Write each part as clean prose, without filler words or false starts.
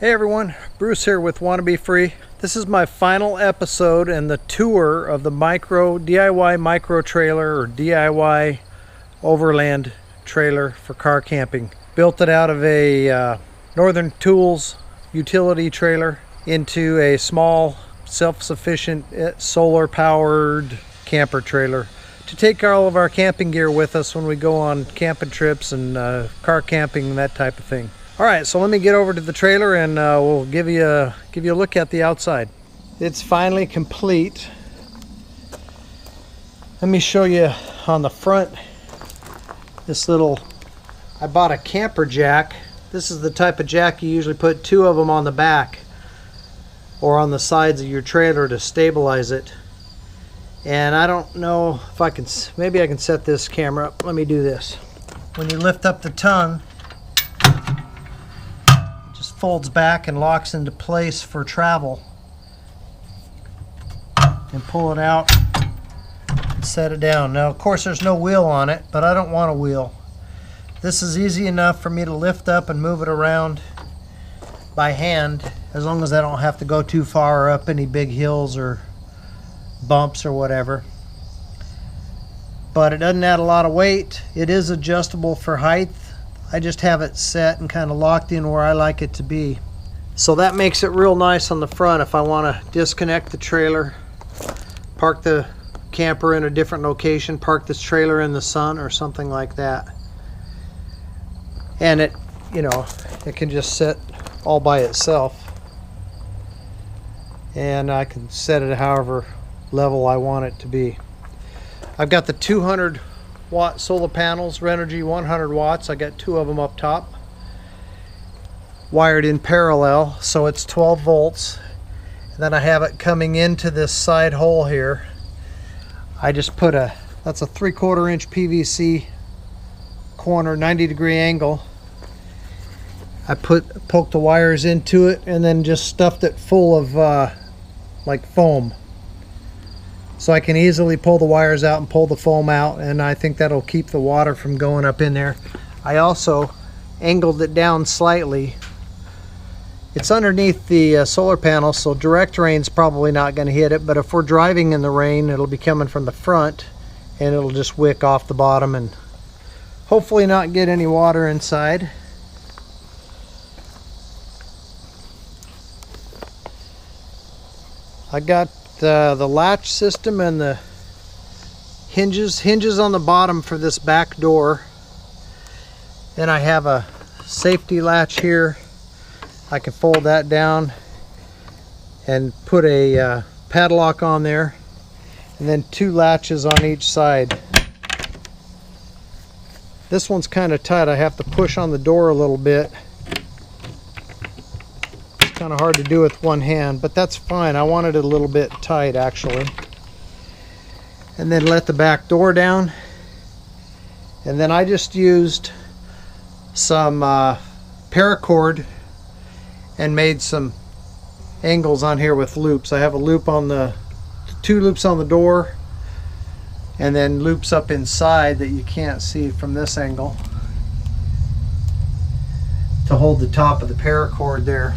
Hey everyone, Bruce here with Wanna Be Free. This is my final episode and the tour of the DIY micro trailer or DIY overland trailer for car camping. Built it out of a Northern Tools utility trailer into a small self-sufficient solar powered camper trailer to take all of our camping gear with us when we go on camping trips and car camping, that type of thing. All right, so let me get over to the trailer and we'll give you a look at the outside. It's finally complete. Let me show you on the front. I bought a camper jack. This is the type of jack you usually put two of them on the back or on the sides of your trailer to stabilize it. And I don't know if I can, maybe I can set this camera up. Let me do this. When you lift up the tongue, it just folds back and locks into place for travel. And pull it out and set it down. Now of course there's no wheel on it, but I don't want a wheel. This is easy enough for me to lift up and move it around by hand, as long as I don't have to go too far up any big hills or bumps or whatever. But it doesn't add a lot of weight. It is adjustable for height. I just have it set and kind of locked in where I like it to be. So that makes it real nice on the front if I want to disconnect the trailer, park the camper in a different location, park this trailer in the sun or something like that. And it, you know, it can just sit all by itself. And I can set it however level I want it to be. I've got the 200 watt solar panels, Renogy 100 watts. I got two of them up top, wired in parallel, so it's 12 volts. And then I have it coming into this side hole here. I just put that's a 3/4 inch PVC corner, 90-degree angle. I poked the wires into it and then just stuffed it full of like foam. So I can easily pull the wires out and pull the foam out, and I think that'll keep the water from going up in there. I also angled it down slightly. It's underneath the solar panel, so direct rain's probably not going to hit it, but if we're driving in the rain, it'll be coming from the front and it'll just wick off the bottom and hopefully not get any water inside. I got the latch system and the hinges on the bottom for this back door. Then I have a safety latch here. I can fold that down and put a padlock on there, and then two latches on each side. This one's kind of tight. I have to push on the door a little bit. It's kind of hard to do with one hand, but that's fine. I wanted it a little bit tight actually. And then let the back door down. And then I just used some paracord and made some angles on here with loops. I have a loop on two loops on the door, and then loops up inside that you can't see from this angle to hold the top of the paracord there.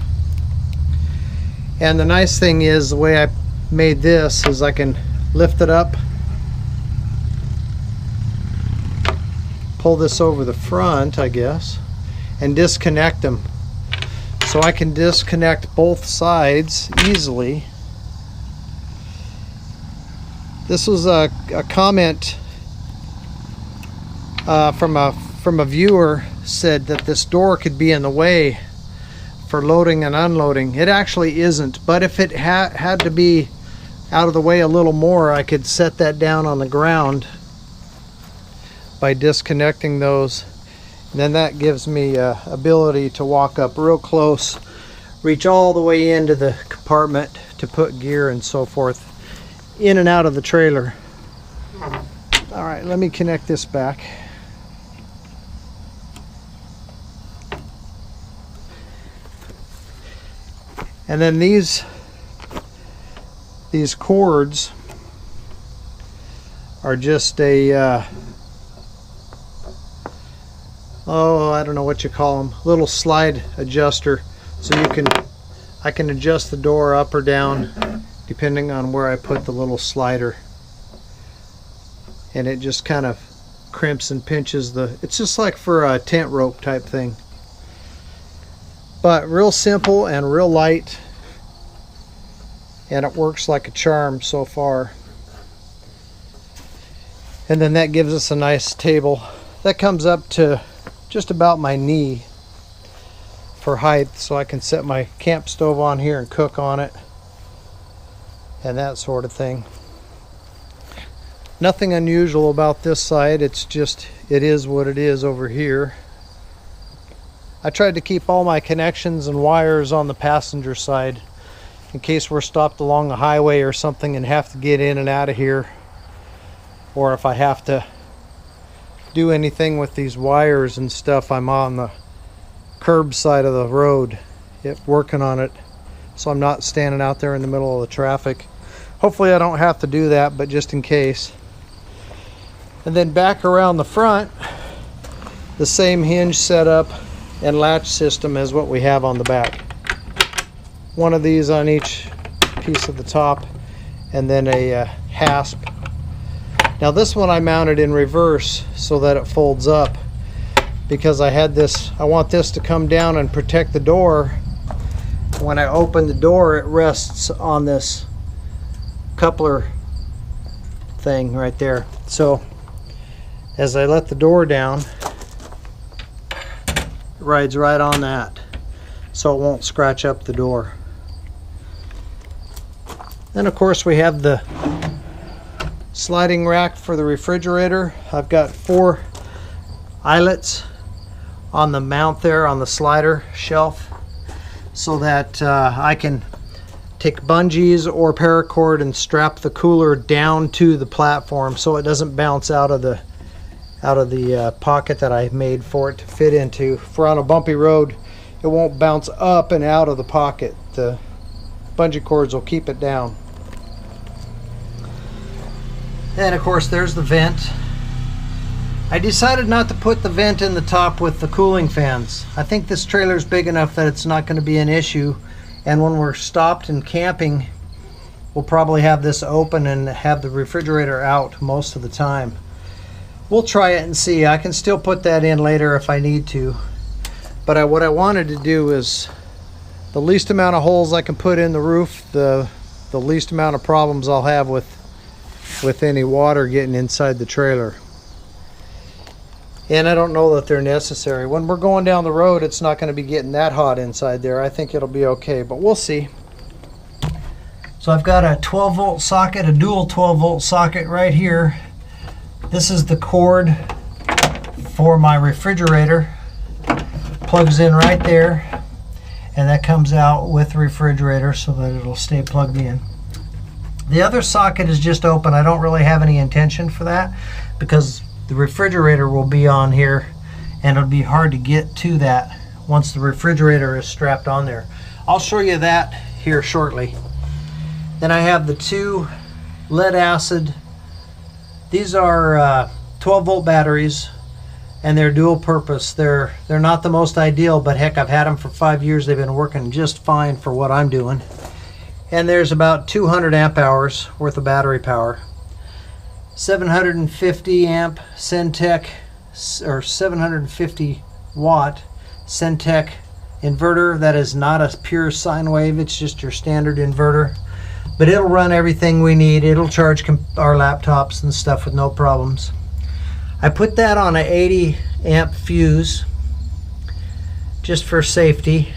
And the nice thing is, the way I made this is I can lift it up, pull this over the front, I guess, and disconnect them. So I can disconnect both sides easily. This was a comment from a viewer, said that this door could be in the way for loading and unloading. It actually isn't, but if it had to be out of the way a little more, I could set that down on the ground by disconnecting those. And then that gives me ability to walk up real close, reach all the way into the compartment to put gear and so forth in and out of the trailer. All right, let me connect this back. And then these cords are just a oh, I don't know what you call them, little slide adjuster. So I can adjust the door up or down depending on where I put the little slider. And it just kind of crimps and pinches it's just like for a tent rope type thing. But real simple and real light, and it works like a charm so far. And then that gives us a nice table that comes up to just about my knee for height, so I can set my camp stove on here and cook on it and that sort of thing. Nothing unusual about this side, it's just, it is what it is over here. I tried to keep all my connections and wires on the passenger side in case we're stopped along the highway or something and have to get in and out of here, or if I have to do anything with these wires and stuff, I'm on the curb side of the road working on it, so I'm not standing out there in the middle of the traffic. Hopefully I don't have to do that, but just in case. And then back around the front, the same hinge setup and latch system as what we have on the back. One of these on each piece of the top, and then a hasp. Now this one I mounted in reverse so that it folds up, because I want this to come down and protect the door. When I open the door, it rests on this coupler thing right there. So as I let the door down, it rides right on that, so it won't scratch up the door. Then of course we have the sliding rack for the refrigerator. I've got 4 eyelets on the mount there on the slider shelf, so that I can take bungees or paracord and strap the cooler down to the platform so it doesn't bounce out of the pocket that I made for it to fit into. For on a bumpy road, it won't bounce up and out of the pocket. The bungee cords will keep it down. And of course there's the vent. I decided not to put the vent in the top with the cooling fans. I think this trailer is big enough that it's not going to be an issue, and when we're stopped and camping, we'll probably have this open and have the refrigerator out most of the time. We'll try it and see. I can still put that in later if I need to, but what I wanted to do is the least amount of holes I can put in the roof, the least amount of problems I'll have with any water getting inside the trailer. And I don't know that they're necessary. When we're going down the road, it's not going to be getting that hot inside there. I think it'll be okay, but we'll see. So I've got a 12 volt socket, a dual 12 volt socket right here. This is the cord for my refrigerator. Plugs in right there, and that comes out with the refrigerator so that it'll stay plugged in. The other socket is just open. I don't really have any intention for that because the refrigerator will be on here and it'll be hard to get to that once the refrigerator is strapped on there. I'll show you that here shortly. Then I have the 2 lead acid. These are 12 volt batteries, and they're dual purpose. They're not the most ideal, but heck, I've had them for 5 years. They've been working just fine for what I'm doing. And there's about 200 amp hours worth of battery power. 750 amp Syntec, or 750 watt Syntec inverter. That is not a pure sine wave, it's just your standard inverter, but it'll run everything we need. It'll charge our laptops and stuff with no problems. I put that on an 80 amp fuse just for safety,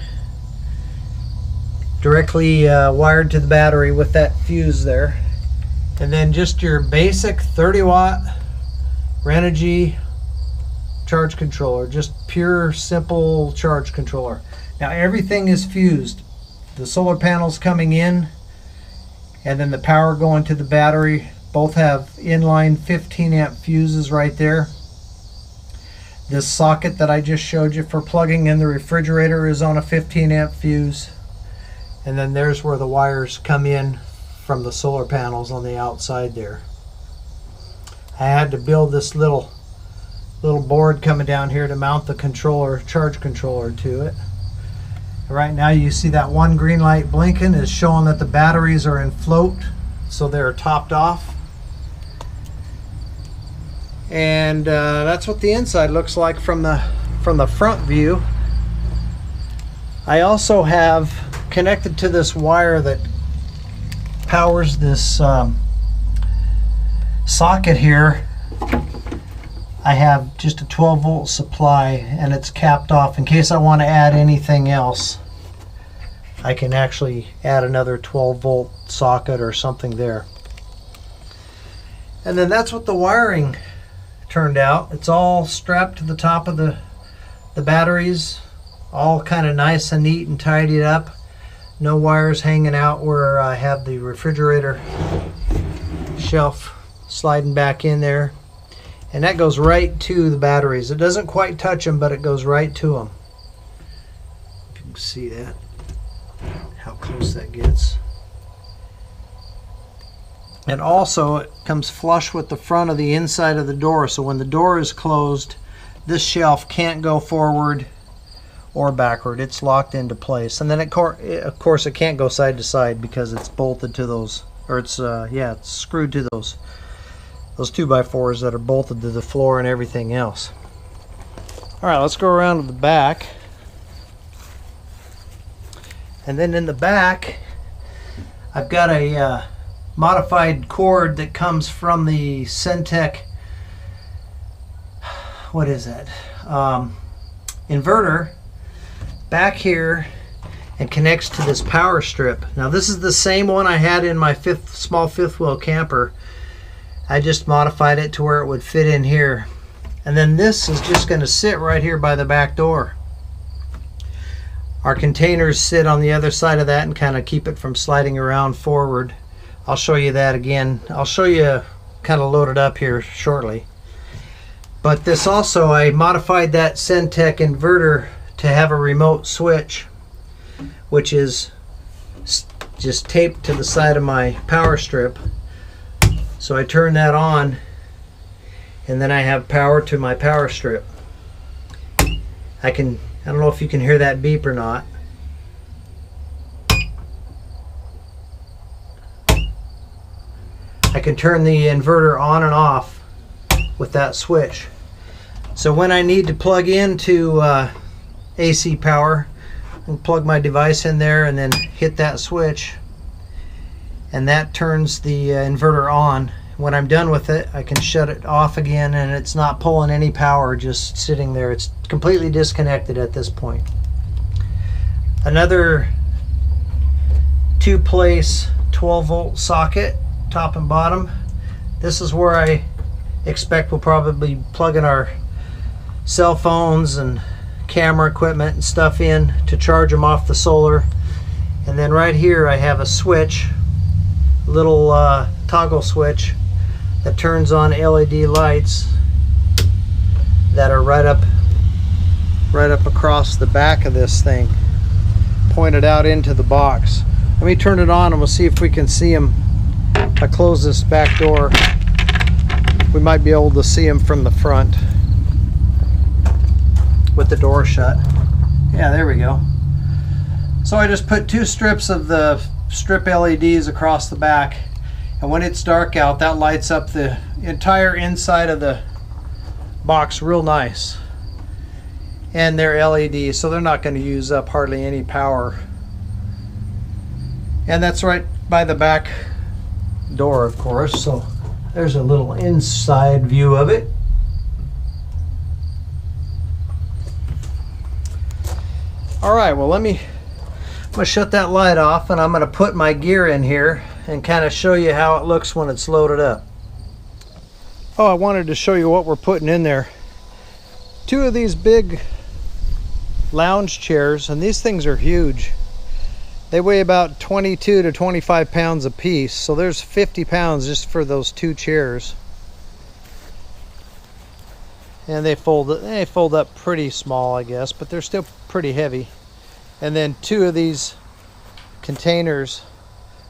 directly wired to the battery with that fuse there. And then just your basic 30 watt Renogy charge controller, just pure simple charge controller. Now everything is fused. The solar panels coming in and then the power going to the battery both have inline 15 amp fuses right there. This socket that I just showed you for plugging in the refrigerator is on a 15 amp fuse. And then there's where the wires come in from the solar panels on the outside there. I had to build this little board coming down here to mount the controller, charge controller to it. Right now you see that one green light blinking is showing that the batteries are in float, so they're topped off. And that's what the inside looks like from the front view. I also have connected to this wire that powers this socket here. I have just a 12-volt supply, and it's capped off in case I want to add anything else. I can actually add another 12-volt socket or something there. And then that's what the wiring turned out. It's all strapped to the top of the batteries, all kind of nice and neat and tidied up. No wires hanging out where I have the refrigerator shelf sliding back in there. And that goes right to the batteries. It doesn't quite touch them, but it goes right to them. If you can see that, how close that gets. And also it comes flush with the front of the inside of the door, so when the door is closed, this shelf can't go forward or backward. It's locked into place. And then of course it can't go side to side because it's bolted to those, or it's it's screwed to those 2x4s that are bolted to the floor and everything else. All right, let's go around to the back. And then in the back, I've got a modified cord that comes from the Syntec, what is that? Inverter back here, and connects to this power strip. Now this is the same one I had in my small fifth wheel camper. I just modified it to where it would fit in here. And then this is just going to sit right here by the back door. Our containers sit on the other side of that and kind of keep it from sliding around forward. I'll show you that again. I'll show you kind of loaded up here shortly. But this also, I modified that Syntec inverter to have a remote switch, which is just taped to the side of my power strip. So I turn that on, and then I have power to my power strip. I don't know if you can hear that beep or not. I can turn the inverter on and off with that switch. So when I need to plug into AC power, I can plug my device in there and then hit that switch, and that turns the inverter on. When I'm done with it, I can shut it off again, and it's not pulling any power, just sitting there. It's completely disconnected at this point. Another 2-place 12-volt socket, top and bottom. This is where I expect we'll probably plug in our cell phones and camera equipment and stuff in to charge them off the solar. And then right here I have a switch, little toggle switch that turns on LED lights that are right up across the back of this thing, pointed out into the box. Let me turn it on and we'll see if we can see them. If I close this back door, we might be able to see them from the front with the door shut. Yeah, there we go. So I just put 2 strips of the strip LEDs across the back, and when it's dark out, that lights up the entire inside of the box real nice. And they're LEDs, so they're not going to use up hardly any power. And that's right by the back door, of course, so there's a little inside view of it. Alright, well I'm going to shut that light off, and I'm going to put my gear in here and kind of show you how it looks when it's loaded up. Oh, I wanted to show you what we're putting in there. 2 of these big lounge chairs, and these things are huge. They weigh about 22 to 25 pounds a piece, so there's 50 pounds just for those 2 chairs. And they fold up pretty small, I guess, but they're still pretty heavy. And then 2 of these containers,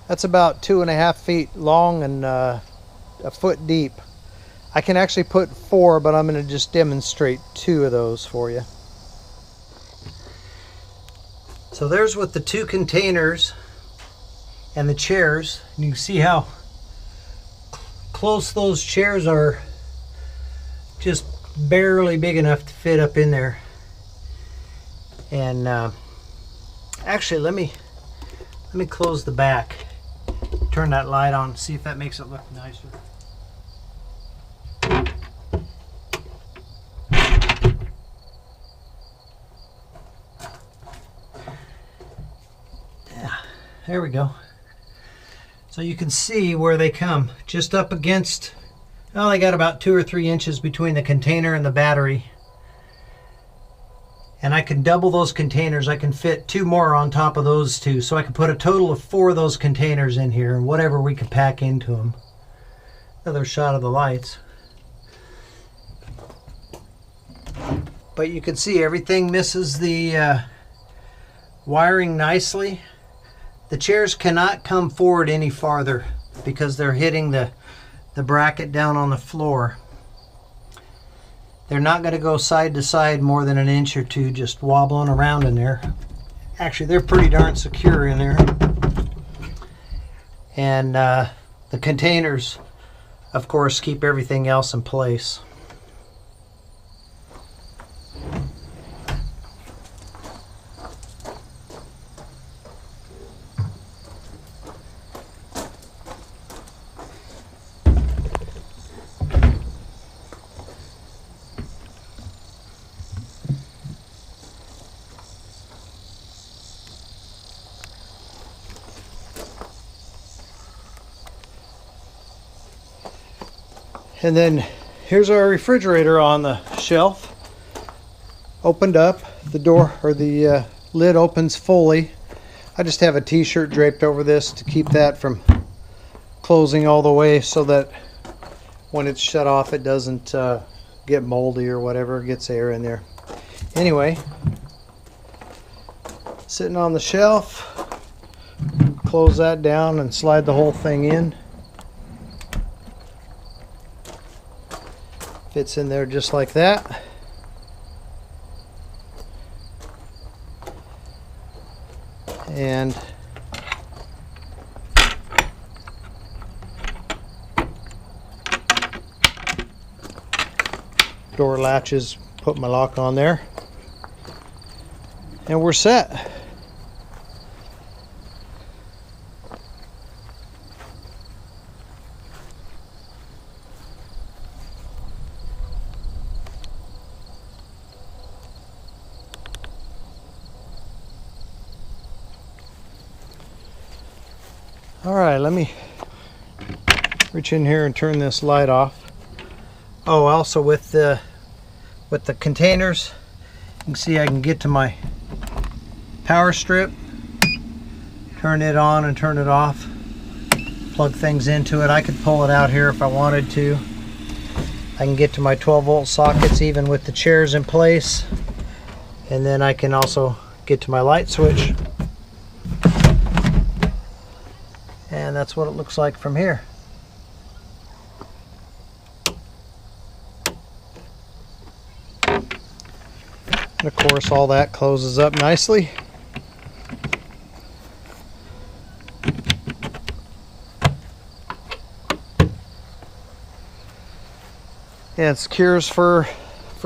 that's about 2.5 feet long and a foot deep. I can actually put 4, but I'm going to just demonstrate 2 of those for you. So there's with the two containers and the chairs. And you can see how close those chairs are, just barely big enough to fit up in there. And actually, let me close the back, turn that light on, see if that makes it look nicer. Yeah, there we go. So you can see where they come, just up against, well, they got about 2 or 3 inches between the container and the battery. And I can double those containers. I can fit 2 more on top of those 2. So I can put a total of 4 of those containers in here, and whatever we can pack into them. Another shot of the lights. But you can see everything misses the wiring nicely. The chairs cannot come forward any farther because they're hitting the bracket down on the floor. They're not going to go side to side more than an inch or 2, just wobbling around in there. Actually, they're pretty darn secure in there. And the containers, of course, keep everything else in place. And then here's our refrigerator on the shelf. Opened up, the door or the lid opens fully. I just have a t-shirt draped over this to keep that from closing all the way, so that when it's shut off it doesn't get moldy or whatever, gets air in there. Anyway, sitting on the shelf, close that down and slide the whole thing in. Fits in there just like that. And door latches, put my lock on there, and we're set. All right, let me reach in here and turn this light off. Oh, also with the containers, you can see I can get to my power strip, turn it on and turn it off, plug things into it. I could pull it out here if I wanted to. I can get to my 12-volt sockets even with the chairs in place, and then I can also get to my light switch. And that's what it looks like from here. And of course all that closes up nicely. And it secures for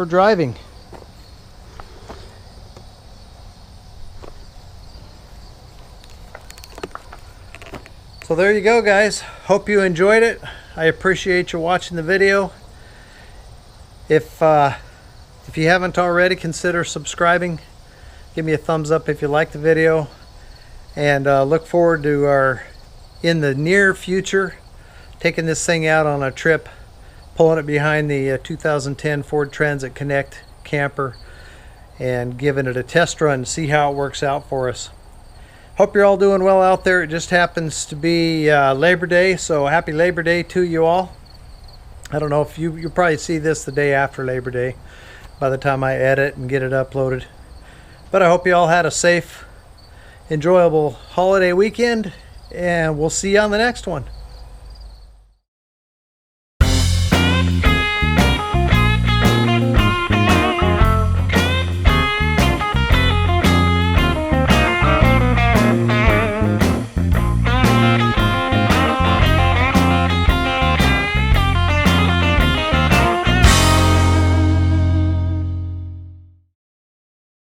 driving. So there you go, guys. Hope you enjoyed it. I appreciate you watching the video. If you haven't already, consider subscribing. Give me a thumbs up if you like the video. And look forward to in the near future, taking this thing out on a trip, pulling it behind the 2010 Ford Transit Connect camper and giving it a test run, see how it works out for us. Hope you're all doing well out there. It just happens to be Labor Day, so happy Labor Day to you all. I don't know if you'll probably see this the day after Labor Day by the time I edit and get it uploaded. But I hope you all had a safe, enjoyable holiday weekend, and we'll see you on the next one.